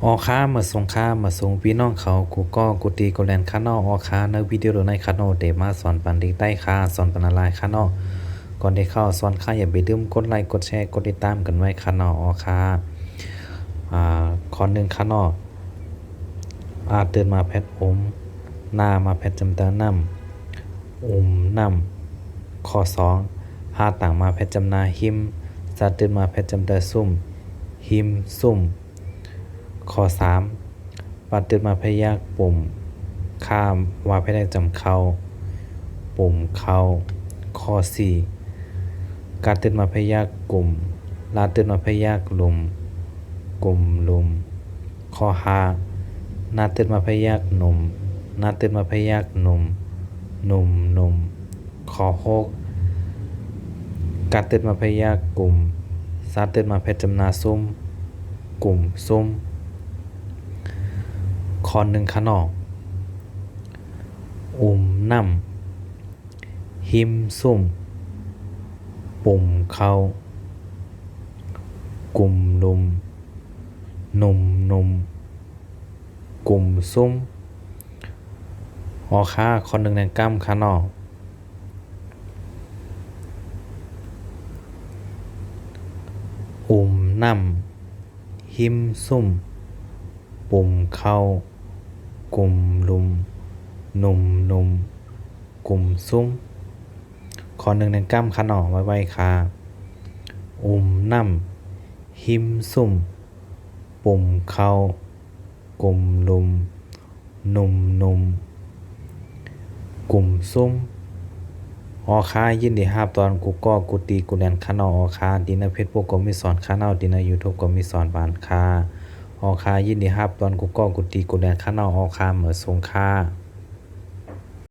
ออค้ามาส่งค้ามาส่งพี่น้องเขากูก็กูตีกูแลนข้างนอกออค้าในวิดีโอในข้างนอกเดมาสอนปันดีใต้ค้าสอนปันอะไรข้างนอกก่อนได้เข้าสอนค้าอย่าไปลืมกดไลค์กดแชร์กดติดตามกันไว้ข้างนอกออค้าข้อหนึ่งข้างนอกตื่นมาแพทย์หน้ามาแพทย์จำเตอน้ำน้ำข้อสองต่างมาแพทย์จำนาหิมตื่นมาแพทย์จำเตอซุ่มหิมซุ่มข้อ3ปัดตื่นมาพยากปุ่มข้ามว่าพยากจำเข้าปุ่มเข้าข้อ4การตื่นมาพยากกลุ่มลาตื่นมาพยากลุมกลุ่มลุมข้อ5นาตื่นมาพยากหนุ่มนาตื่นมาพยากหนุ่มหนุ่มหนุ่มข้อ6การตื่นมาพยากกลุ่มตื่นมาเพชรจำนาซุ่มกลุ่มซุ่มข้อหนึ่งข้างนอกน้ำหิมซุ่มปุ่มเข้ากลุ่มลุมหนุ่มนุ่มกลุ่มซุ่มข้อหนึ่งในกล้ำข้างนอกน้ำหิมซุ่มปุ่มเข้ากลุ่มลุมหนุ่มนุ่มกลุ่มซุ้มข้อหนึ่งในกล้ำข้างนอกไว้ค่ะน้ำหิมซุ่มปุ่มเข้ากลุ่มลุมหนุ่มนุ่มกลุ่มซุ้มออค้ายินดีฮับตอนกูก็กูตีกูแลนข้างนอกออค้าดีนะเพจพวกก็มีสอนข้างนอกดีนะ YouTube ก็มีสอนบานค้าออค้ายินดีฮับตอนกูก็กูตีกูแลนข้างนอกออค้าเหมือนสงค้า